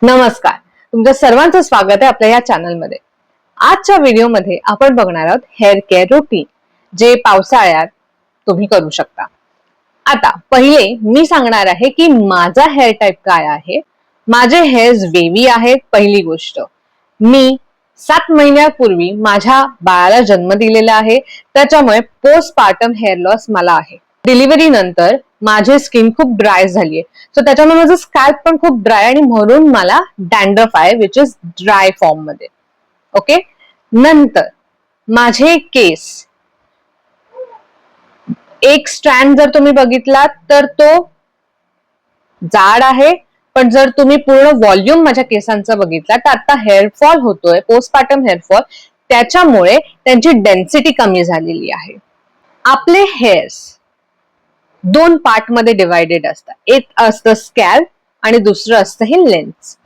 नमस्कार, तुमच्या सर्वांचं स्वागत आहे आपल्या या चॅनलमध्ये। आजच्या व्हिडिओमध्ये आपण बघणार आहोत हेअर केअर रुटीन, जे पावसाळ्यात तुम्ही करू शकता। आता पहिले मी सांगणार आहे की माझा हेअर टाइप काय आहे। माझे हेअर्स वेव्ही आहेत। पहिली गोष्ट, मी 7 महिन्यापूर्वी माझ्या बाळाला जन्म दिलेला आहे, त्याच्यामुळे पोस्टपार्टम हेअर लॉस मला आहे। डिलिव्हरी नंतर माझी स्किन खूप ड्राय झाली आहे, सो त्याच्यामुळे माझं स्कॅल्प पण खूप ड्राय आणि म्हणून मला डॅन्ड्रफ आहे, विच इज ड्राय फॉर्म मध्ये। ओके, नंतर माझे केस, एक स्ट्रँड जर तुम्ही बघितलात तर तो जाड आहे, पण जर तुम्ही पूर्ण व्हॉल्यूम माझ्या केसांचा बघितला तर आता हेअरफॉल होतोय, पोस्टपार्टम हेअरफॉल, त्याच्यामुळे त्यांची डेन्सिटी कमी झालेली आहे। आपले हेअर्स 2 पार्ट मध्ये डिवायडेड असतात, एक असतं स्कॅल्प आणि दुसरं असतं हे लेन्स।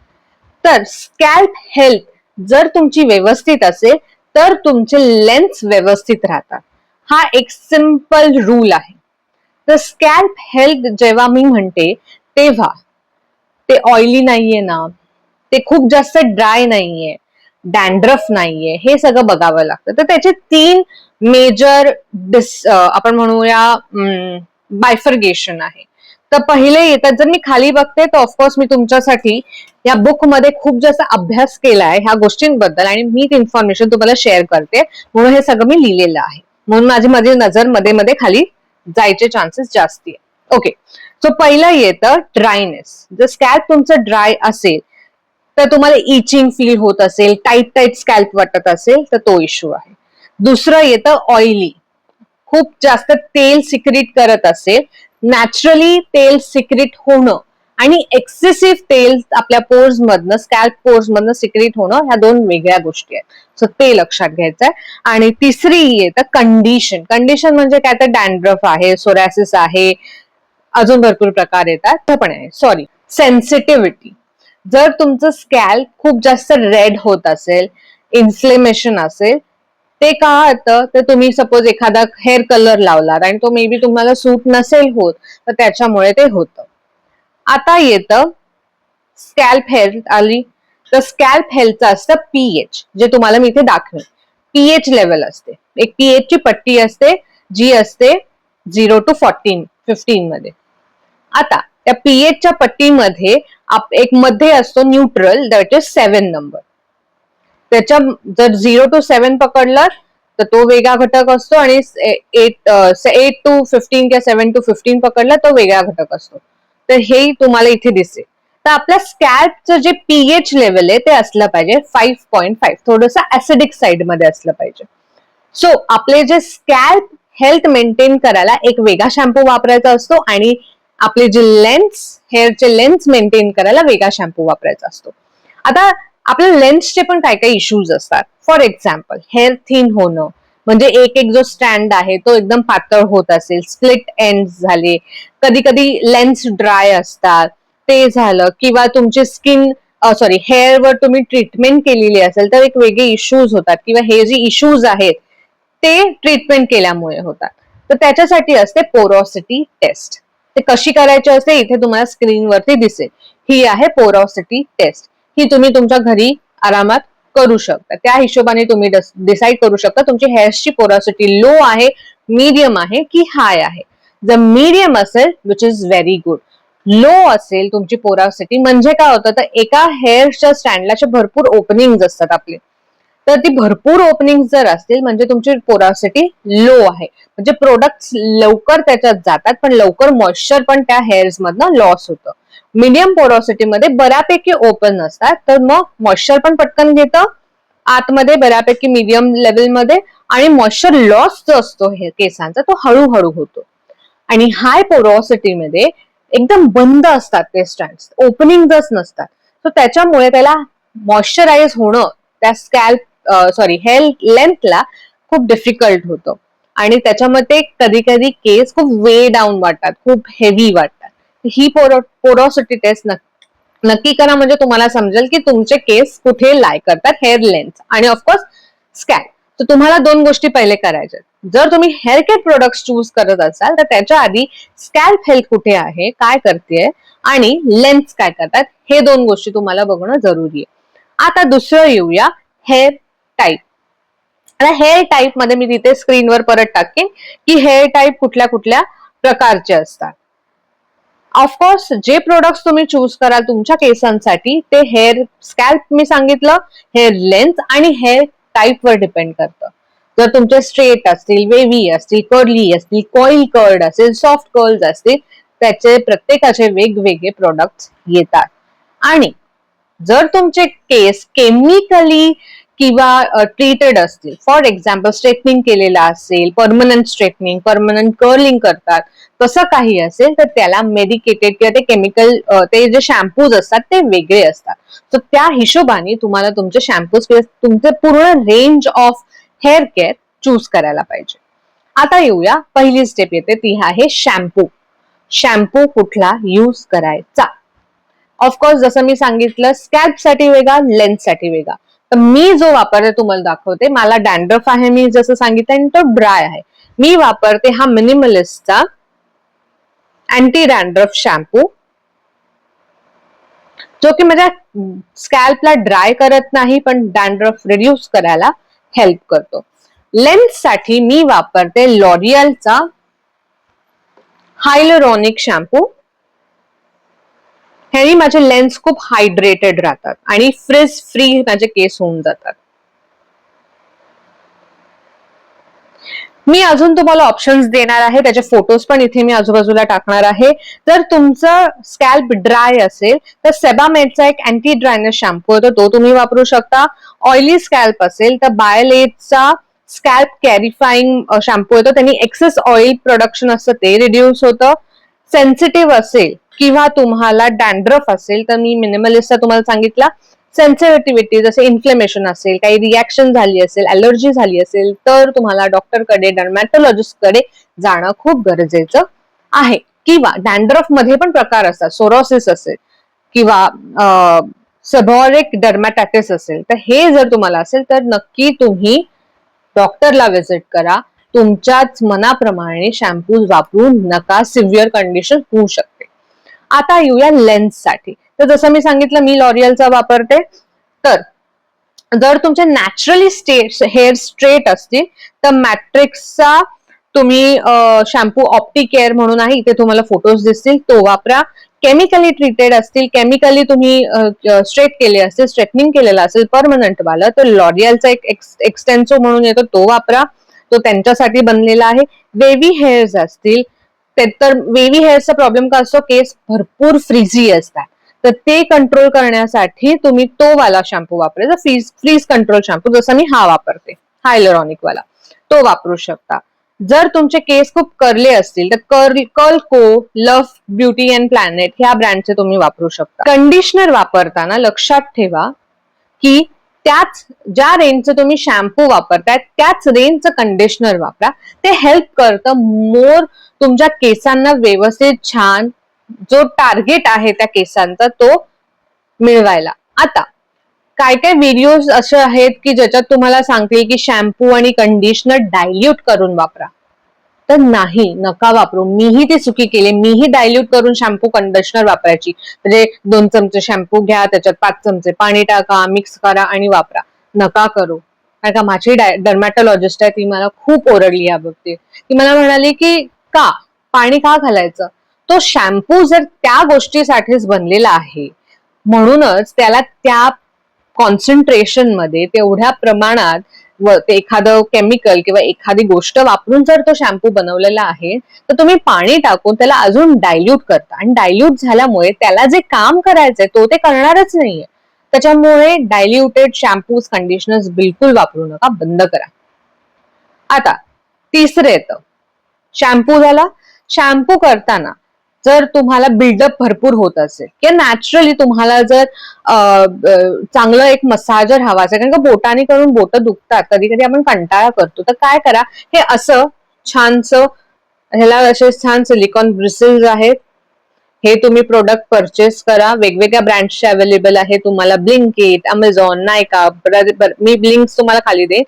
तर स्कॅल्प हेल्थ जर तुमची व्यवस्थित असेल तर तुमचे लेन्स व्यवस्थित राहतात। हा एक सिंपल रूल आहे। तर स्कॅल्प हेल्थ जेव्हा मी म्हणते तेव्हा ते ऑइली नाहीये ना, ते खूप जास्त ड्राय नाहीये, डॅन्ड्रफ नाहीये, हे सगळं बघावं लागतं। तर त्याचे 3 मेजर आपण म्हणूया बायफर्गेशन आहे। तर पहिले येतात, जर मी खाली बघते तर ऑफकोर्स मी तुमच्यासाठी या बुक मध्ये खूप जास्त अभ्यास केलाय ह्या गोष्टींबद्दल आणि मी इन्फॉर्मेशन तुम्हाला शेअर करते, म्हणून हे सगळं मी लिहिलेलं आहे, म्हणून माझी नजर मध्ये मध्ये खाली जायचे चान्सेस जास्ती आहे। ओके, सो पहिलं येतं ड्रायनेस। जर स्कॅल्प तुमचं ड्राय असेल तर तुम्हाला इचिंग फील होत असेल, टाईट टाईट स्कॅल्प वाटत असेल तर तो इश्यू आहे। दुसरं येतं ऑइली, खूप जास्त तेल सिक्रीट करत असेल, नॅचरली तेल सिक्रीट होणं आणि एक्सेसिव्ह तेल आपल्या पोर्स मधनं, स्कॅल्प पोर्स मधनं सिक्रीट होणं, ह्या 2 वेगळ्या गोष्टी आहेत, सो ते लक्षात घ्यायचं आहे। आणि तिसरी येतं कंडिशन। कंडिशन म्हणजे काय, तर डॅन्ड्रफ आहे, सोरायसिस आहे, अजून भरपूर प्रकार येतात, पण आहे सॉरी सेन्सिटिव्हिटी। जर तुमचं स्कॅल्प खूप जास्त रेड होत असेल, इन्फ्लेमेशन असेल, ते का होतं, तर तुम्ही सपोज एखादा हेअर कलर लावलात आणि तो मे बी तुम्हाला सूट नसेल होत, तर त्याच्यामुळे ते होतं। आता येतं स्कॅल्प हेल्थ आली, तर स्कॅल्प हेल्थचं असतं पीएच, जे तुम्हाला मी इथे दाखवेन। पीएच लेवल असते, एक पीएच ची पट्टी असते जी असते 0 to 15 मध्ये। आता त्या पीएचच्या पट्टीमध्ये एक मध्ये असतो न्यूट्रल, दॅट इज 7 नंबर। त्याच्या जर 0 to 7 पकडलं तर तो वेगळा घटक असतो, आणि 8 to 15 किंवा 7 to 15 पकडला तो वेगळा घटक असतो। तर हे तुम्हाला इथे दिसेल। तर आपल्या स्कॅल्पचं जे पीएच लेवल आहे ते असलं पाहिजे 5.5, थोडंसं ऍसिडिक साइड मध्ये असलं पाहिजे। सो आपले जे स्कॅल्प हेल्थ मेंटेन करायला एक वेगळा शॅम्पू वापरायचा असतो, आणि आपले जे लेन्स, हेअरचे लेन्स मेंटेन करायला वेगळा शॅम्पू वापरायचा असतो। आता आपल्या लेन्सचे पण काही काही इश्यूज असतात। फॉर एक्झाम्पल, हेअर थिन होणं, म्हणजे एक जो स्टँड आहे तो एकदम पातळ होत असेल, स्प्लिट एंड झाले, कधी कधी लेन्स ड्राय असतात, ते झालं, किंवा तुमची स्किन हेअरवर तुम्ही ट्रीटमेंट केलेली असेल तर एक वेगळे इश्यूज होतात, किंवा हे जे इश्यूज आहेत ते ट्रीटमेंट केल्यामुळे होतात। तर त्याच्यासाठी असते पोरॉसिटी टेस्ट। ते कशी करायची असते, इथे तुम्हाला स्क्रीनवरती दिसेल, ही आहे पोरॉसिटी टेस्ट। ही तुम्ही तुमच्या घरी आरामात करू शकता, त्या हिशोबाने तुम्ही डिसाइड करू शकता तुमची हेअर्सची पोरॉसिटी लो आहे, मीडियम आहे की हाय आहे। जर मीडियम असेल, which is very good, low असेल तुमची पोरॉसिटी, म्हणजे काय होतं, तर एका हेअरच्या स्टँडला भरपूर ओपनिंग असतात आपले, तर ती भरपूर ओपनिंग जर असतील म्हणजे तुमची पोरॉसिटी लो आहे, म्हणजे प्रोडक्ट्स लवकर त्याच्यात जातात, पण लवकर मॉइश्चर पण त्या हेअर्स मधनं लॉस होतं। मीडियम पोरॉसिटी मध्ये बऱ्यापैकी ओपन असतात, तर मग मॉइश्चर पण पटकन घेतं आतमध्ये बऱ्यापैकी मीडियम लेवल मध्ये, आणि मॉइश्चर लॉस जो असतो केसांचा तो हळूहळू होतो। आणि हाय पोरॉसिटी मध्ये एकदम बंद असतात ते स्टँड्स, ओपनिंगच नसतात, सो त्याच्यामुळे त्याला मॉइश्चराइज होणं त्या हेअर लेंथला खूप डिफिकल्ट होतं, आणि त्याच्यामध्ये कधी कधी केस खूप वे डाऊन वाटतात, खूप हेवी वाटतात। ही पोरॉसिटी टेस्ट नक्की करा, म्हणजे तुम्हाला समजेल की तुमचे केस कुठे लाय करतात, हेअर लेंथ आणि ऑफकोर्स स्कॅल्प। तर तुम्हाला 2 गोष्टी पहिले करायच्या, जर तुम्ही हेअर केअर प्रोडक्ट्स चूज करत असाल तर त्याच्या आधी स्कॅल्प हेल्थ कुठे आहे, काय करते आणि लेन्स काय करतात, हे दोन गोष्टी तुम्हाला बघणं जरुरी आहे. आता दुसरं येऊया, हेअर टाईप. आता हेअर टाईप मध्ये मी तिथे स्क्रीनवर परत टाकेन की हेअर टाईप कुठल्या कुठल्या प्रकारचे असतात. ऑफकोर्स जे प्रोडक्ट्स तुम्ही चूज कराल तुमच्या केसांसाठी ते हेअर स्कॅल्प मी सांगितलं, हेअर लेंथ आणि हेअर टाईप वर डिपेंड करतं. जर तुमचे स्ट्रेट असतील, वेव्ही असतील, कर्ली असतील, कॉईल कर्ड असेल, सॉफ्ट कर्ल्स असतील, त्याचे प्रत्येकाचे वेगवेगळे प्रोडक्ट्स येतात. आणि जर तुमचे केस केमिकली किंवा ट्रीटेड असतील, फॉर एक्झाम्पल स्ट्रेटनिंग केलेला असेल, परमनंट स्ट्रेटनिंग, परमनंट कर्लिंग करतात, तसं काही असेल तर त्याला मेडिकेटेड किंवा ते केमिकल ते जे शॅम्पूज असतात ते वेगळे असतात. तर त्या हिशोबाने तुम्हाला तुमचे शॅम्पूज किंवा तुमचे पूर्ण range of hair care choose करायला पाहिजे. आता येऊया, पहिली स्टेप येते ती आहे शॅम्पू. शॅम्पू कुठला यूज करायचा. ऑफकोर्स जसं मी सांगितलं, स्कॅल्प साठी वेगळा, लेन्थ साठी वेगळा. तर मी जो वापरते तुम्हाला दाखवते. मला डॅन्ड्रफ आहे, मी जसं सांगितलं, आणि तो ड्राय आहे. मी वापरते हा मिनिमलिस्टचा अँटी डॅन्ड्रफ शॅम्पू, जो की माझ्या स्कॅल्पला ड्राय करत नाही पण डॅन्ड्रफ रिड्यूस करायला हेल्प करतो. लेन्स साठी मी वापरते लॉरियलचा हायलुरॉनिक शॅम्पू. ह्यानी माझे लेन्स खूप हायड्रेटेड राहतात आणि फ्रिज फ्री माझे केस होऊन जातात. मी अजून तुम्हाला ऑप्शन्स देणार आहे, त्याचे फोटोज पण इथे मी आजूबाजूला टाकणार आहे. जर तुमचं स्कॅल्प ड्राय असेल तर सेबामेडचा एक अँटी ड्रायनेस शॅम्पू आहे, तो तुम्ही वापरू शकता. ऑइली स्कॅल्प असेल तर बायोलेटचा स्कॅल्प कॅरिफाईंग शॅम्पू येतो, त्यांनी एक्सेस ऑइल प्रोडक्शन असतं ते रिड्यूस होतं. सेन्सिटिव्ह असेल किंवा तुम्हाला डॅन्ड्रफ असेल तर मी मिनिमलिस्टचा तुम्हाला सांगितला. सेन्सिटिव्हिटी जसे इन्फ्लेमेशन असेल, काही रिॲक्शन झाली असेल, अलर्जी झाली असेल तर तुम्हाला डॉक्टरकडे, डर्मॅटोलॉजिस्टकडे जाणं खूप गरजेचं आहे. किंवा डॅन्ड्रफ मध्ये पण प्रकार असतात, सोरोसिस असेल किंवा सबॉरिक डर्मॅटायटिस असेल, तर हे जर तुम्हाला असेल तर नक्की तुम्ही डॉक्टरला व्हिजिट करा. तुमच्याच मनाप्रमाणे शॅम्पूज वापरून नका, सिव्हिअर कंडिशन होऊ शकते. आता येऊया लेन्स साठी. तर जसं मी सांगितलं, मी लॉरियलचा वापरते. तर जर तुमचे नॅचरली हेअर स्ट्रेट असतील तर मॅट्रिक्सचा तुम्ही शॅम्पू ऑप्टिकेअर म्हणून आहे, इथे तुम्हाला फोटोज दिसतील, तो वापरा. केमिकली ट्रीटेड असतील, केमिकली तुम्ही स्ट्रेट केले असतील, स्ट्रेटनिंग केलेलं असेल परमनंट वाला, तर लॉरियलचा एक एक्सटेन्सो म्हणून येतो, तो वापरा, तो त्यांच्यासाठी बनलेला आहे. वेव्ही हेअर्स असतील तर वेव्ही हेअर्सचा प्रॉब्लेम का असतो, केस भरपूर फ्रीझी असतात, तर ते कंट्रोल करण्यासाठी तुम्ही तो वाला शॅम्पू वापरायचा, फ्रीज कंट्रोल शॅम्पू, जसं मी हा वापरते हायलुरॉनिक वाला, तो वापरू शकता. जर तुमचे केस खूप कर्ले असतील तर कर्लको, लव्ह ब्युटी अँड प्लॅनेट ह्या ब्रँडचे तुम्ही वापरू शकता. कंडिशनर वापरताना लक्षात ठेवा की त्याच ज्या रेंजचं तुम्ही शॅम्पू वापरताय त्याच रेंजचं कंडिशनर वापरा. ते हेल्प करतं मोर तुमच्या केसांना व्यवस्थित छान जो टार्गेट आहे त्या केसांचा तो मिळवायला. आता काय काय व्हिडिओज असे आहेत की ज्याच्यात तुम्हाला सांगतील की शॅम्पू आणि कंडिशनर डायल्यूट करून वापरा, तर नाही, नका वापरू. मीही ती चुकी केली, मीही डायल्यूट करून शॅम्पू कंडिशनर वापरायची. म्हणजे 2 चमचे शॅम्पू घ्या, त्याच्यात 5 चमचे पाणी टाका, मिक्स करा आणि वापरा. नका करू. कारण का माझी डर्मॅटोलॉजिस्ट आहे, ती मला खूप ओरडली या बाबतीत. ती मला म्हणाली की का पाणी का घालायचं, तो शॅम्पू जर त्या गोष्टीसाठीच बनलेला आहे म्हणूनच त्याला त्या कॉन्सन्ट्रेशन मध्ये तेवढ्या प्रमाणात ते एखादं केमिकल किंवा एखादी गोष्ट वापरून जर तो शॅम्पू बनवलेला आहे तर तुम्ही पाणी टाकून त्याला अजून डायल्यूट करता, आणि डायल्यूट झाल्यामुळे त्याला जे काम करायचंय तो ते करणारच नाहीये. त्याच्यामुळे डायल्यूटेड शॅम्पूज, कंडिशनर्स बिलकुल वापरू नका, बंद करा. आता तिसरं येतं, शॅम्पू झाला. शॅम्पू करताना जर तुम्हाला बिल्डअप भरपूर होत असेल किंवा नॅचरली तुम्हाला जर चांगलं एक मसाजर हवा असेल, कारण का बोटाने करून बोट दुखतात, कधी कधी आपण कंटाळा करतो, तर काय करा, हे असं छानसं, ह्याला असे छान सिलिकॉन ब्रिसल्स आहेत, हे तुम्ही प्रोडक्ट परचेस करा. वेगवेगळ्या ब्रँड्सचे अवेलेबल आहे तुम्हाला, ब्लिंकिट, अमेझॉन, नायका, मी लिंक्स तुम्हाला खाली देईन.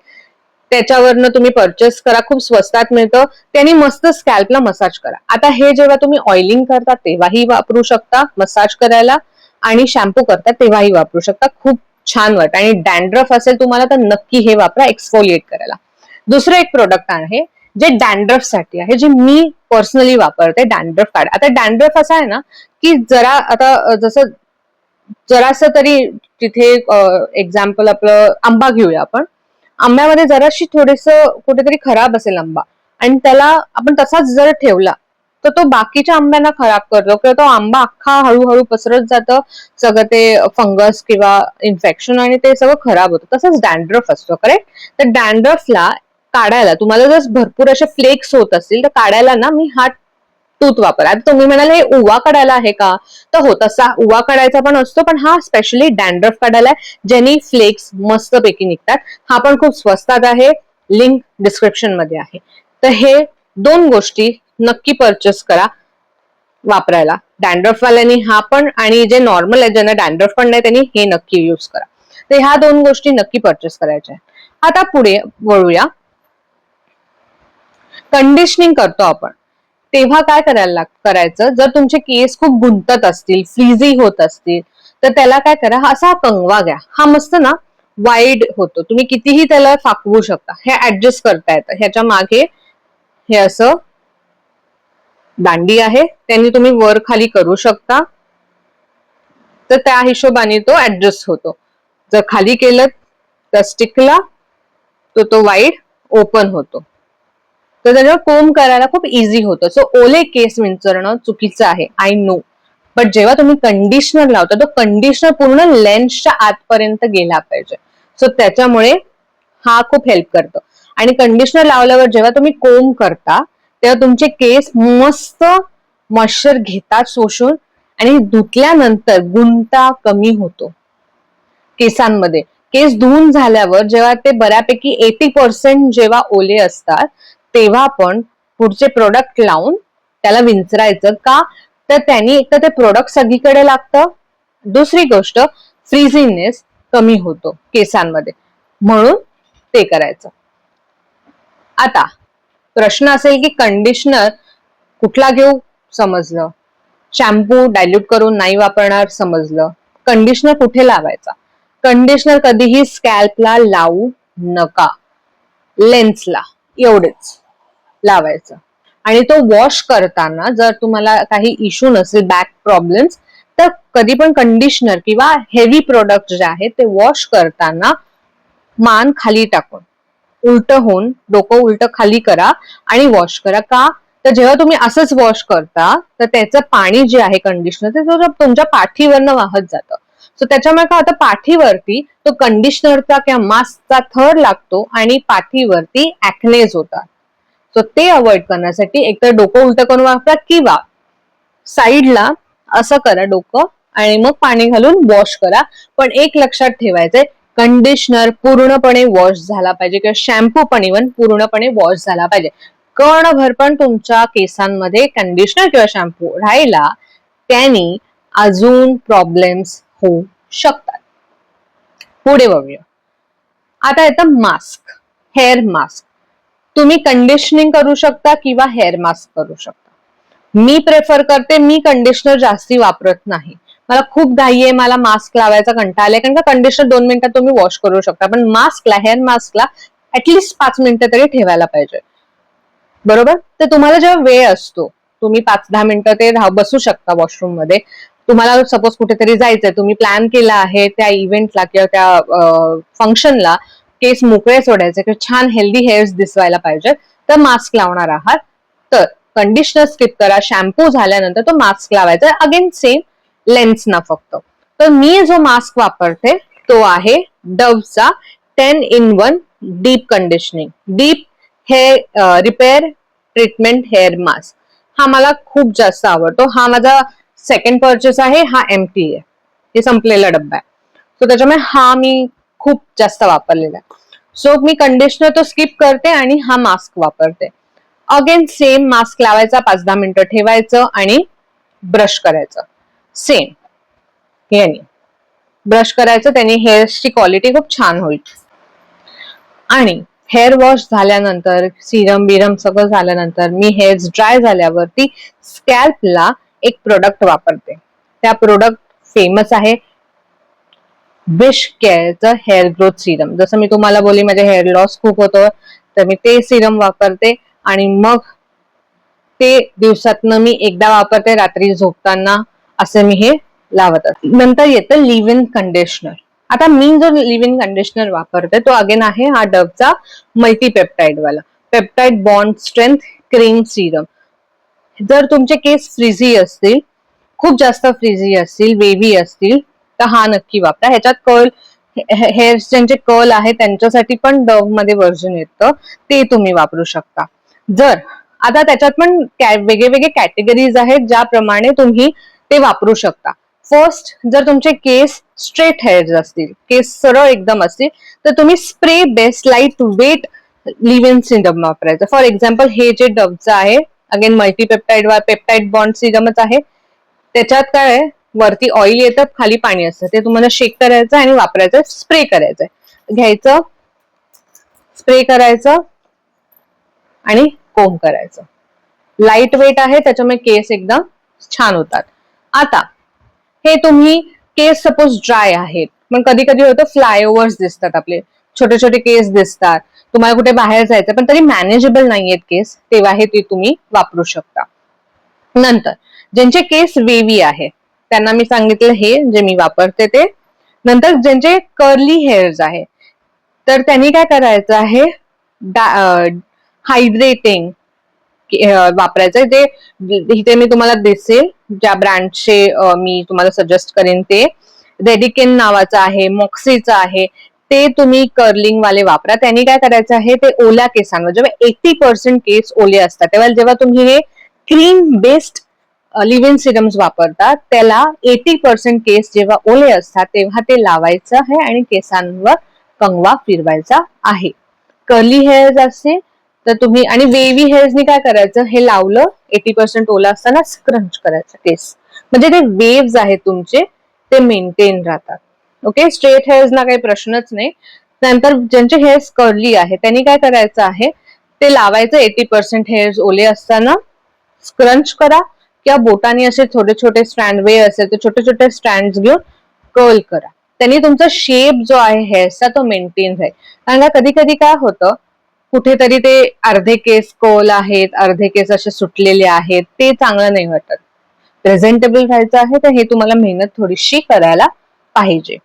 त्याच्यावरनं तुम्ही परचेस करा, खूप स्वस्तात मिळतं, त्यांनी मस्त स्कॅल्पला मसाज करा. आता हे जेव्हा तुम्ही ऑइलिंग करता तेव्हाही वापरू शकता मसाज करायला, आणि शॅम्पू करता तेव्हाही वापरू शकता. खूप छान वाटतं. आणि डॅन्ड्रफ असेल तुम्हाला तर नक्की हे वापरा एक्सफोलिएट करायला. दुसरं एक प्रोडक्ट आहे जे डॅन्ड्रफ साठी आहे, जे मी पर्सनली वापरते, डॅन्ड्रफ कार्ड. आता डॅन्ड्रफ असा आहे ना की जरा आता जसं जरासं तरी तिथे एक्झाम्पल आपलं आंबा घेऊया आपण. आंब्यामध्ये जराशी थोडेस कुठेतरी खराब असेल आंबा आणि त्याला आपण तसाच जर ठेवला तर तो बाकीच्या आंब्यांना खराब करतो किंवा तो आंबा अख्खा हळूहळू पसरत जातं सगळं ते फंगस किंवा इन्फेक्शन आणि ते सगळं खराब होतं. तसंच डॅन्ड्रफ असतो, करेक्ट? तर डॅन्ड्रफला काढायला तुम्हाला जर भरपूर असे फ्लेक्स होत असतील तर काढायला ना मी हा टूथ वापर. आता तुम्ही म्हणाल हे उवा काढायला आहे का, तर हो तसा उवा काढायचा पण असतो, पण हा स्पेशली डॅन्ड्रफ काढायला ज्यांनी फ्लेक्स मस्तपैकी निघतात. हा पण खूप स्वस्तात आहे, लिंक डिस्क्रिप्शन मध्ये आहे. तर हे दोन गोष्टी नक्की परचेस करा वापरायला. डॅन्ड्रफ वाल्यांनी हा पण, आणि जे नॉर्मल आहे ज्यांना डॅन्ड्रफ पण नाही त्यांनी हे नक्की यूज करा. तर ह्या दोन गोष्टी नक्की परचेस करायच्या. आता पुढे वळूया. कंडिशनिंग करतो आपण तेव्हा काय करायचं, जर तुमचे केस खूप गुंतत असतील, फ्रीझी होत असतील, तर त्याला काय करा, असा कंगवा घ्या. हा मस्त ना वाईड होतो, तुम्ही कितीही त्याला फाकवू शकता. हे ऍडजस्ट करता येतं. ह्याच्या मागे हे असं दांडी आहे, त्यांनी तुम्ही वर खाली करू शकता. तर त्या हिशोबाने तो ऍडजस्ट होतो. जर खाली केलं तर स्टिकला तो वाईड ओपन होतो, तर त्याच्यावर कोंब करायला खूप इझी होतं. सो ओले केस विंचरणं चुकीचं आहे, आय नो. बट जेव्हा तुम्ही कंडिशनर लावता तो कंडिशनर पूर्ण लेन्सच्या आतपर्यंत गेला पाहिजे. सो त्याच्यामुळे हा खूप हेल्प करतो. आणि कंडिशनर लावल्यावर जेव्हा तुम्ही कोंब करता तेव्हा तुमचे केस मस्त मॉइश्चर घेतात शोषून, आणि धुतल्यानंतर गुंता कमी होतो केसांमध्ये. केस धुवून झाल्यावर जेव्हा ते बऱ्यापैकी 80% जेव्हा ओले असतात तेव्हा आपण पुढचे प्रोडक्ट लावून त्याला विंचरायचं का, तर त्यांनी एक तर ते प्रोडक्ट सगळीकडे लागतं, दुसरी गोष्ट फ्रीझीनेस कमी होतो केसांमध्ये, म्हणून ते करायचं. आता प्रश्न असेल की कंडिशनर कुठला घेऊ, समजलं. शॅम्पू डायल्यूट करून नाही वापरणार, समजलं. कंडिशनर कुठे लावायचा? कंडिशनर कधीही स्कॅल्पला लावू नका, लेन्सला एवढेच लावायचं. आणि तो वॉश करताना जर तुम्हाला काही इश्यू नसेल, बॅक प्रॉब्लेम्स, तर कधी पण कंडिशनर किंवा हेवी प्रोडक्ट जे आहेत ते वॉश करताना मान खाली टाकून उलट होऊन डोकं उलट खाली करा आणि वॉश करा. का, तर जेव्हा तुम्ही असंच वॉश करता तर त्याचं पाणी जे आहे कंडिशनर तुमच्या पाठीवरनं वाहत जातं. सो त्याच्यामुळे काय होतं, पाठीवरती तो कंडिशनरचा किंवा मास्कचा थर लागतो आणि पाठीवरती ऍक्नेज होतात. सो ते अवॉइड करण्यासाठी एकतर डोकं उलट करून वापरा किंवा साईडला असं करा डोकं आणि मग पाणी घालून वॉश करा. पण एक लक्षात ठेवायचंय, कंडिशनर पूर्णपणे वॉश झाला पाहिजे किंवा शॅम्पू पण इव्हन पूर्णपणे वॉश झाला पाहिजे. कणभर पण तुमच्या केसांमध्ये कंडिशनर किंवा शॅम्पू राहिला त्याने अजून प्रॉब्लेम्स होऊ शकतात. पुढे बघूया. आता येतं मास्क, हेअर मास्क. तुम्ही कंडिशनिंग करू शकता किंवा हेअर मास्क करू शकता. मी प्रेफर करते, मी कंडिशनर जास्ती वापरत नाही. मला खूप घाई आहे, मला मास्क लावायचा कंटाळा आलाय, कारण का कंडिशनर 2 मिनिटात तुम्ही वॉश करू शकता, पण मास्कला, हेअर मास्कला ऍटलिस्ट 5 मिनिटं तरी ठेवायला पाहिजे, बरोबर? तर तुम्हाला जेव्हा वेळ असतो तुम्ही 5-10 मिनिटं ते बसू शकता वॉशरूम मध्ये. तुम्हाला सपोज कुठेतरी जायचंय, तुम्ही प्लॅन केला आहे त्या इव्हेंटला किंवा त्या फंक्शनला केस मोकळे सोडायचे किंवा छान हेल्दी हेअर्स दिसवायला पाहिजे, तर मास्क लावणार आहात तर कंडिशनर स्किप करा. शॅम्पू झाल्यानंतर तो मास्क लावायचा, अगेन सेम लेन्स ना फक्त. तर मी जो मास्क वापरते तो आहे डव्हचा 10-in-1 deep conditioning, deep hair repair treatment hair mask. हा मला खूप जास्त आवडतो. हा माझा सेकंड परचेस आहे. हा एम्प्टी आहे, हे संपलेला डब्बा आहे. सो त्याच्यामुळे हा मी खूप जास्त वापरलेला आहे. सो मी कंडिशनर तो स्किप करते आणि हा मास्क वापरते. अगेन सेम मास्क लावायचा, 5-10 मिनिटं ठेवायचं आणि ब्रश करायचं. सेम याने ब्रश करायचं, त्याने हेअर्सची क्वालिटी खूप छान होईल. आणि हेअर वॉश झाल्यानंतर, सिरम बिरम सगळं झाल्यानंतर मी हेअर्स ड्राय झाल्यावरती स्कॅल्पला एक प्रोडक्ट वापरते. त्या प्रोडक्ट फेमस आहे विश केअरचं हेअर ग्रोथ सिरम. जसं मी तुम्हाला बोलली माझे हेअर लॉस खूप होतं, तर मी ते सिरम वापरते आणि मग ते दिवसातनं मी एकदा वापरते, रात्री झोपताना असं मी हे लावत असते. नंतर येतं लिव्ह इन कंडिशनर. आता मी जो लिव्ह इन कंडिशनर वापरते तो अगेन आहे हा डवचा मल्टीपेप्टाइड वाला peptide bond strength cream Serum. जर तुमचे केस फ्रिझी असतील, खूप जास्त फ्रिझी असतील, वेव्ही असतील, तर हा नक्की वापरा. ह्याच्यात कर्ल हेअर ज्यांचे कर्ल आहे त्यांच्यासाठी पण डव मध्ये व्हर्जन येतं, ते तुम्ही वापरू शकता. जर आता त्याच्यात पण वेगळे वेगळे कॅटेगरीज आहेत ज्याप्रमाणे तुम्ही ते वापरू शकता. फर्स्ट, जर तुमचे केस स्ट्रेट हेअर्स असतील, केस सरळ एकदम असतील, तर तुम्ही spray best light weight leave in serum वापरायचं. फॉर एक्झाम्पल हे जे डवचं आहे, अगेन पेप्टाइड बॉन्ड सिरमच आहे. त्याच्यात काय आहे, वरती ऑइल येतं, खाली पाणी असतं, ते तुम्हाला शेक करायचं आणि वापरायचं, स्प्रे करायचं. घ्यायचं, स्प्रे करायचं आणि कोंब करायचं. लाईट वेट आहे, त्याच्यामुळे केस एकदम छान होतात. आता हे तुम्ही केस सपोज ड्राय आहेत, पण कधी कधी होतं फ्लायओव्हर्स दिसतात, आपले छोटे छोटे केस दिसतात, तुम्हाला कुठे बाहेर जायचं पण तरी मॅनेजेबल नाहीयेत केस, तेव्हा हे ते तुम्ही वापरू शकता. नंतर ज्यांचे केस वेवी आहे त्यांना मी सांगितलं हे जे मी वापरते ते. नंतर ज्यांचे कर्ली हेअर्स आहे तर त्यांनी काय करायचं आहे, हायड्रेटिंग वापरायचंय. जे इथे मी तुम्हाला दिसेल, ज्या ब्रँडचे मी तुम्हाला सजेस्ट करेन ते रेडिकेन नावाचं आहे, मॉक्सीचं आहे, ते तुम्ही कर्लिंग वाले वापरा. त्यांनी काय करायचं आहे, ते ओल्या केसांवर जेव्हा 80% केस ओले असतात तेव्हा जेव्हा तुम्ही हे cream based live in serums वापरतात, त्याला 80% केस जेव्हा ओले असतात तेव्हा ते लावायचं आहे आणि केसांवर कंगवा फिरवायचा आहे. कर्ली हेअर्स असते तर तुम्ही, आणि वेव्ही हेअर्सनी काय करायचं, हे लावलं 80% ओला असताना स्क्रंच करायचं केस, म्हणजे ते वेव्स आहेत तुमचे ते मेंटेन राहतात. ओके, स्ट्रेट हेअर्स ना काही प्रश्नच नाही. नंतर ज्यांचे हेअर्स कर्ली आहे त्यांनी काय करायचं आहे, ते लावायचं 80% हेअर्स ओले असताना, स्क्रंच करा किंवा बोटाने असे छोटे छोटे स्ट्रँड वे असेल तर छोटे छोटे स्ट्रँड घेऊन कर्ल करा. त्यांनी तुमचा शेप जो आहे हेअर्सचा तो मेंटेन राहील. कारण का कधी कधी काय होतं, कुठेतरी ते अर्धे केस कर्ल आहेत, अर्धे केस असे सुटलेले आहेत, ते चांगलं नाही वाटत. प्रेझेंटेबल राहायचं आहे तर हे तुम्हाला मेहनत थोडीशी करायला पाहिजे.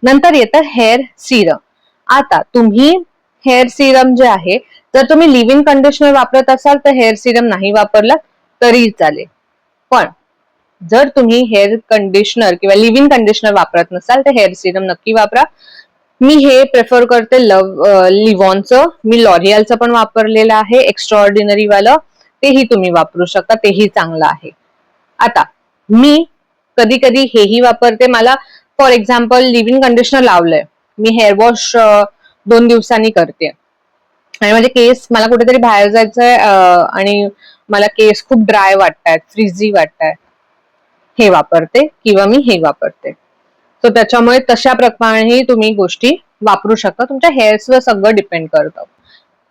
नंतर येतं हेअर सिरम. आता तुम्ही हेअर सिरम जे आहे, जर तुम्ही लिव्ह इन कंडिशनर वापरत असाल तर हेअर सिरम नाही वापरला तरी चालेल, पण जर तुम्ही हेअर कंडिशनर किंवा लिव्ह इन कंडिशनर वापरत नसाल तर हेअर सिरम नक्की वापरा. मी हे प्रेफर करते लिव्हॉनचं. मी लॉरियलचं पण वापरलेलं आहे, एक्स्ट्राऑर्डिनरी वालं, तेही तुम्ही वापरू शकता, तेही चांगलं आहे. आता मी कधी कधी हेही वापरते. मला for example live in conditioner लावलंय, मी हेअर वॉश 2 दिवसांनी करते आणि माझे केस, मला कुठेतरी बाहेर जायचंय आणि मला केस खूप ड्राय वाटतायत, फ्रिझी वाटतायत, हे वापरते किंवा मी हे वापरते. सो त्याच्यामुळे तशा प्रकारेही तुम्ही गोष्टी वापरू शकता, तुमच्या हेअर्सवर सगळं डिपेंड करतं.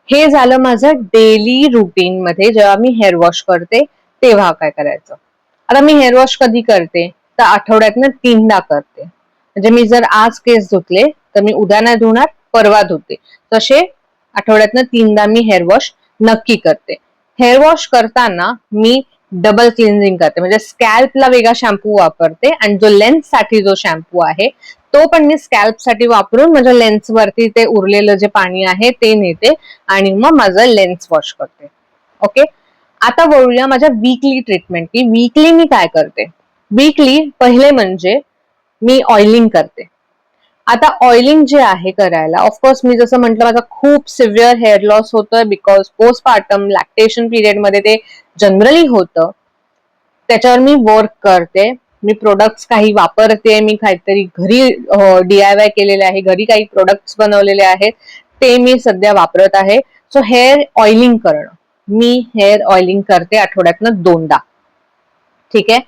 हे झालं माझं डेली रुटीन मध्ये, जेव्हा मी हेअर वॉश करते तेव्हा काय करायचं. आता मी हेअर वॉश कधी करते तर आठवड्यातनं 3दा करते. म्हणजे मी जर आज केस धुतले तर मी उद्या नाही धुणार, परवा धुते, तसे आठवड्यातनं 3दा मी हेअर वॉश नक्की करते. हेअर वॉश करताना मी डबल क्लिन्झिंग करते, म्हणजे स्कॅल्पला वेगळा शॅम्पू वापरते आणि जो लेन्स साठी जो शॅम्पू आहे तो पण मी स्कॅल्प साठी वापरून माझ्या लेन्स वरती ते उरलेलं जे पाणी आहे ते नेते आणि मग माझं लेन्स वॉश करते. ओके, आता बोलूया माझ्या वीकली ट्रीटमेंट की वीकली मी काय करते. वीकली पहिले म्हणजे मी ऑइलिंग करते. आता ऑइलिंग जे आहे करायला, ऑफकोर्स मी जसं म्हटलं माझा खूप सिव्हिअर हेअर लॉस होतोय बिकॉज पोस्टपार्टम लॅक्टेशन पिरियड मध्ये ते जनरली होतं. त्याच्यावर मी वर्क करते, मी प्रोडक्ट्स काही वापरते, मी काहीतरी घरी DIY केलेले आहे, घरी काही प्रोडक्ट्स बनवलेले आहेत ते मी सध्या वापरत आहे. सो हेअर ऑइलिंग करणं, मी हेअर ऑइलिंग करते आठवड्यातनं 2दा. ठीक आहे,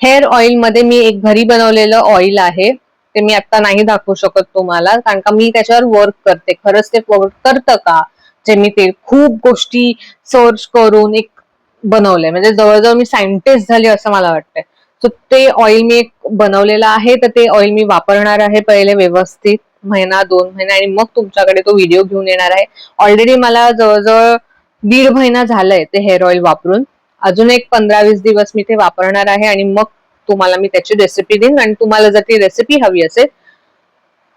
हेअर ऑइल मध्ये मी एक घरी बनवलेलं ऑइल आहे, ते मी आता नाही दाखवू शकत तुम्हाला कारण का मी त्याच्यावर वर्क करते, खरंच ते वर्क करतं का जे मी ते खूप गोष्टी सर्च करून एक बनवलंय, म्हणजे जवळजवळ मी सायंटिस्ट झाली असं मला वाटतंय. सो ते ऑइल मी एक बनवलेलं आहे, तर ते ऑइल मी वापरणार आहे पहिले व्यवस्थित महिना 2 महिने, आणि मग तुमच्याकडे तो व्हिडिओ घेऊन येणार आहे. ऑलरेडी मला जवळजवळ 1.5 महिना झालाय ते हेअर ऑइल वापरून. अजून एक 15-20 दिवस मी ते वापरणार आहे, आणि मग तुम्हाला मी त्याची रेसिपी देईन. आणि तुम्हाला जर ती रेसिपी हवी असेल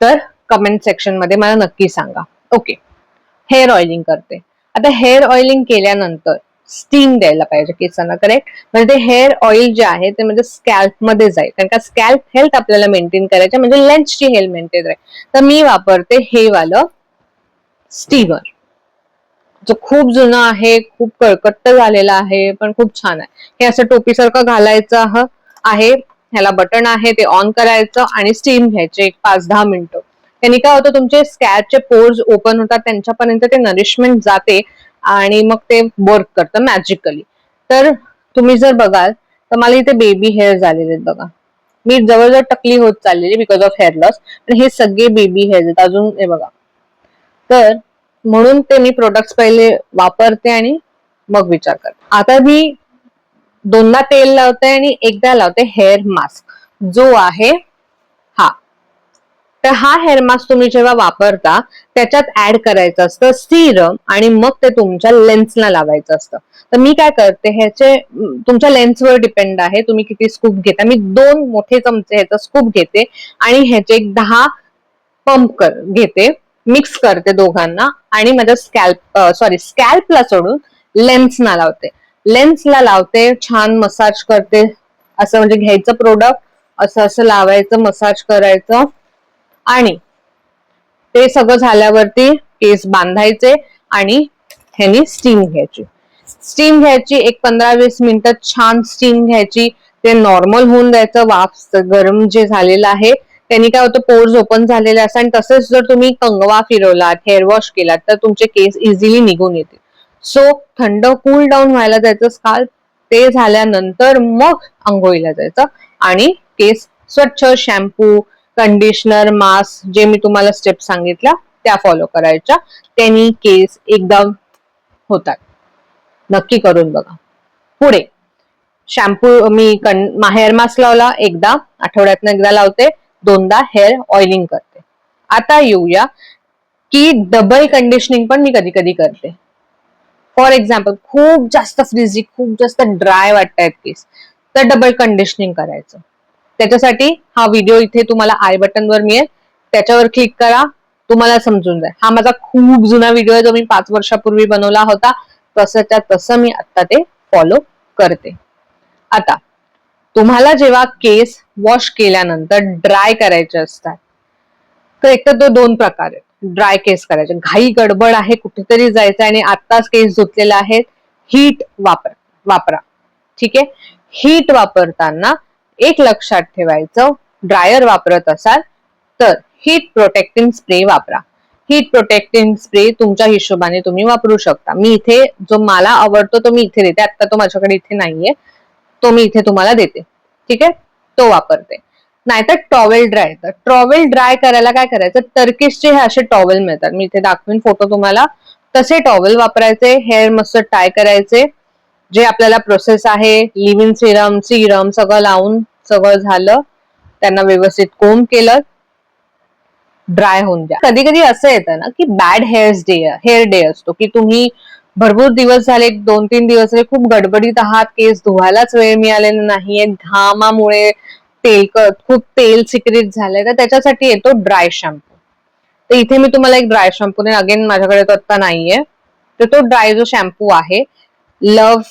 तर कमेंट सेक्शन मध्ये मला नक्की सांगा. ओके, हेअर ऑइलिंग करते. आता हेअर ऑइलिंग केल्यानंतर स्टीम द्यायला पाहिजे केसांना, करेक्ट? म्हणजे ते हेअर ऑइल जे आहे ते म्हणजे स्कॅल्प मध्ये जाईल, कारण का स्कॅल्प हेल्थ आपल्याला मेंटेन करायची, म्हणजे लेन्सची हेल्थ मेंटेन राहील. तर मी वापरते हे वालं स्टीमर, जो खूप जुना आहे, खूप कळकट्ट झालेला आहे, पण खूप छान आहे. हे असं टोपीसारखं घालायचं आहे, ह्याला बटन आहे, ते ऑन करायचं आणि स्टीम घ्यायचे एक 5-10 मिनिटं. त्यांनी काय होतं, तुमचे स्कॅल्पचे पोर्स ओपन होतात, त्यांच्यापर्यंत ते नरिशमेंट जाते आणि मग ते वर्क करतं मॅजिकली. तर तुम्ही जर बघाल तर मला इथे बेबी हेअर झालेले आहेत बघा. मी जवळजवळ टकली होत चाललेली बिकॉज ऑफ हेअर लॉस, पण हे सगळे बेबी हेअर आहेत अजून, हे बघा. तर म्हणून ते मी प्रोडक्ट्स पहिले वापरते आणि मग विचार करते. आता मी 2दा तेल लावते आणि एकदा लावते हेअर मास्क, जो आहे हा. तर हा हेअर मास्क तुम्ही जेव्हा वापरता त्याच्यात ऍड करायचं असतं सिरम, आणि मग ते तुमच्या लेन्सला लावायचं असतं. तर मी काय करते, ह्याचे तुमच्या लेन्सवर डिपेंड आहे तुम्ही किती स्कूप घेता. मी 2 मोठे चमचे ह्याचा स्कूप घेते आणि ह्याचे एक 10 पंप घेते, मिक्स करते दोघांना, आणि माझ्या स्कॅल्पला सोडून लेन्सला लावते. लेन्सला लावते, छान मसाज करते. असं म्हणजे घ्यायचं प्रोडक्ट, असं असं लावायचं, मसाज करायचं, आणि ते सगळं झाल्यावरती केस बांधायचे आणि ह्यानी स्टीम घ्यायची. स्टीम घ्यायची एक 15-20 मिनिटं, छान स्टीम घ्यायची. ते नॉर्मल होऊन द्यायचं, वाफ गरम जे झालेलं आहे त्यांनी काय होतं, पोर्स ओपन झालेले असतात. आणि तसेच जर तुम्ही कंगवा फिरवलात, हेअर वॉश केलात तर तुमचे केस इझिली निघून येतील. सो थंड कूल डाऊन व्हायला जायचं स्काल्प. ते झाल्यानंतर मग आंघोळीला जायचं आणि केस स्वच्छ, शॅम्पू, कंडिशनर, मास्क, जे मी तुम्हाला स्टेप सांगितल्या त्या फॉलो करायच्या. त्यांनी केस एकदम होतात. नक्की करून बघा. पुढे शॅम्पू मी हेअर मास्क लावला एकदा, आठवड्यातनं एकदा लावते. 2दा हेअर ऑइलिंग करते. आता येऊया की डबल कंडिशनिंग पण मी कधी कधी करते. फॉर एक्झाम्पल, खूप जास्त फ्रिझी, खूप जास्त ड्राय वाटतायत केस, तर डबल कंडिशनिंग करायचं. त्याच्यासाठी हा व्हिडिओ इथे तुम्हाला आय बटनवर मिळेल, त्याच्यावर क्लिक करा, तुम्हाला समजून जाईल. हा माझा खूप जुना व्हिडिओ आहे, जो मी 5 वर्षापूर्वी बनवला होता. तसंच्या तसं मी आता ते फॉलो करते. आता तुम्हाला जेव्हा केस वॉश केल्यानंतर ड्राय करायचे असतात, तर एक तर तो 2 प्रकार आहेत. ड्राय केस करायचे, घाई गडबड आहे, कुठेतरी जायचं आणि आत्ताच केस धुतलेले आहेत, हीट वापरा. ठीक आहे. हीट वापरताना एक लक्षात ठेवायचं, ड्रायर वापरत असाल तर हीट प्रोटेक्टिंग स्प्रे वापरा. हीट प्रोटेक्टिंग स्प्रे तुमच्या हिशोबाने तुम्ही वापरू शकता. मी इथे जो मला आवडतो तो मी इथे देते, आता तो माझ्याकडे इथे नाहीये, तो मी इथे तुम्हाला देते. ठीक आहे, तो वापरते. नाहीतर टॉवेल ड्राय. तर टॉवेल ड्राय करायला काय करायचं, टर्किशचे हे असे टॉवेल मिळतात, मी इथे दाखवीन फोटो तुम्हाला. तसे टॉवेल वापरायचे, हेअर मस्त टाय करायचे. जे आपल्याला प्रोसेस आहे, लिव्ह इन सिरम सगळं लावून सगळं झालं, त्यांना व्यवस्थित कोंब केलं, ड्राय होऊन द्या. कधी कधी असं येतं ना की बॅड हेअर डे असतो, की तुम्ही भरपूर दिवस झाले, 2-3 दिवस झाले खूप गडबडीत आहात, केस धुवायलाच वेळ मिळालेला नाहीये, घामामुळे खूप तेल सिक्रेट झालंय, तर त्याच्यासाठी येतो ड्राय शॅम्पू. तर इथे मी तुम्हाला एक ड्राय शॅम्पू ने, अगेन माझ्याकडे तो आता नाहीये, तर तो ड्राय जो शॅम्पू आहे लव्ह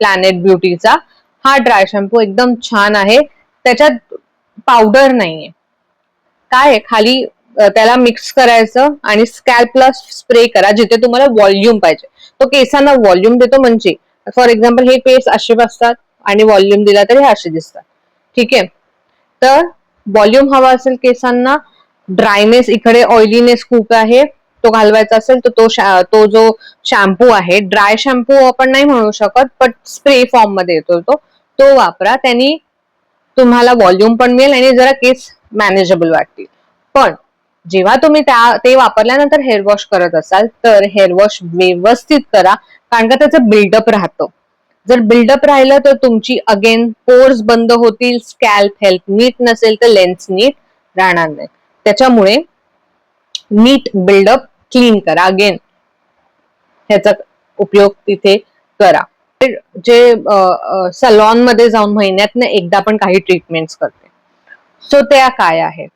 प्लॅनेट ब्युटीचा, हा ड्राय शॅम्पू एकदम छान आहे. त्याच्यात पावडर नाहीये, काय खाली त्याला मिक्स करायचं आणि स्कॅल्पला स्प्रे करा जिथे तुम्हाला व्हॉल्यूम पाहिजे. तो केसांना व्हॉल्यूम देतो, म्हणजे फॉर एक्झाम्पल हे केस असे बसतात आणि व्हॉल्यूम दिला तर हे असे दिसतात. ठीक आहे, तर व्हॉल्यूम हवा असेल केसांना, ड्रायनेस इकडे ऑइलीनेस खूप आहे, तो घालवायचा असेल तर तो जो शॅम्पू आहे, ड्राय शॅम्पू आपण नाही म्हणू शकत, पण स्प्रे फॉर्म मध्ये येतो तो वापरा. त्यांनी तुम्हाला व्हॉल्यूम पण मिळेल आणि जरा केस मॅनेजेबल वाटतील. पण जेव्हा तुम्ही ते वापरल्यानंतर हेअर वॉश करत असाल तर हेअर वॉश व्यवस्थित करा, कारण का त्याचं बिल्डअप राहतं. जर बिल्डअप राहिलं तर तुमची अगेन पोर्स बंद होतील, स्कॅल्प हेल्थ नीट नसेल तर लेन्स नीट राहणार नाही. त्याच्यामुळे नीट बिल्डअप क्लीन करा. अगेन ह्याचा उपयोग तिथे करा. जे सलॉन मध्ये जाऊन महिन्यातनं एकदा पण काही ट्रीटमेंट्स करते, सो त्या काय आहेत?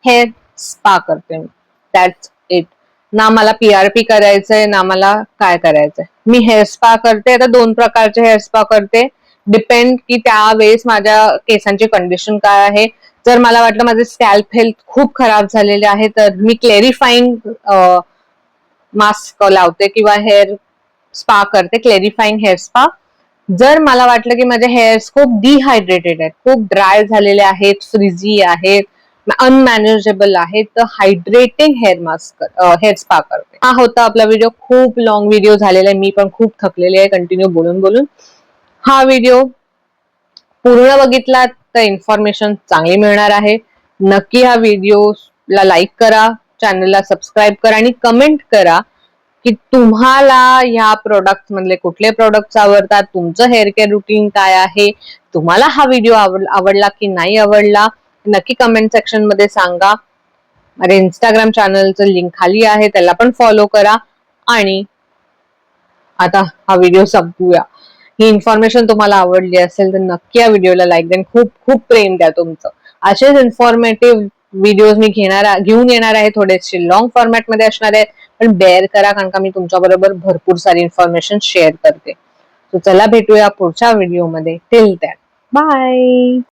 हेअर स्पा करते मी, दॅट्स इट. ना मला पीआरपी करायचंय ना मला काय करायचंय. मी हेअर स्पा करते. आता 2 प्रकारचे हेअर स्पा करते, डिपेंड की त्यावेळेस माझ्या केसांची कंडिशन काय आहे. जर मला वाटलं माझे स्कॅल्प हेल्थ खूप खराब झालेले आहे तर मी क्लेरिफाईंग मास्क लावते किंवा हेअर स्पा करते, क्लेरिफाईंग हेअर स्पा. जर मला वाटलं की माझे हेअर्स खूप डिहायड्रेटेड आहेत, खूप ड्राय झालेले आहेत, फ्रिझी आहेत, अनमॅनेजेबल आहेत, तर hydrating hair mask hair spa करते. हा होता आपला व्हिडिओ. खूप लॉंग व्हिडिओ झालेला आहे, मी पण खूप थकलेली आहे कंटिन्यू बोलून बोलून. हा व्हिडिओ पूर्ण बघितलात तर इन्फॉर्मेशन चांगली मिळणार आहे. नक्की हा व्हिडिओला लाईक करा, चॅनलला सबस्क्राईब करा आणि कमेंट करा की तुम्हाला ह्या प्रोडक्ट मधले कुठले प्रोडक्ट्स आवडतात, तुमचं हेअर केअर रुटीन काय आहे, तुम्हाला हा व्हिडिओ आवडला की नाही आवडला, नक्की कमेंट सेक्शन मध्ये सांगा. माझ्या इंस्टाग्राम चॅनलचं लिंक खाली आहे, त्याला पण फॉलो करा. आणि आता हा व्हिडिओ संपवूया. ही इन्फॉर्मेशन तुम्हाला आवडली असेल तर नक्की या व्हिडिओला लाईक द्या, खूप खूप प्रेम द्या तुमचं. असेच इन्फॉर्मेटिव्ह व्हिडिओज मी घेऊन येणार आहे, थोडेसे लॉंग फॉर्मॅट मध्ये असणार आहेत, पण बेअर करा कारण का मी तुमच्या बरोबर भरपूर सारी इन्फॉर्मेशन शेअर करते. चला भेटूया पुढच्या व्हिडिओमध्ये. Till that by.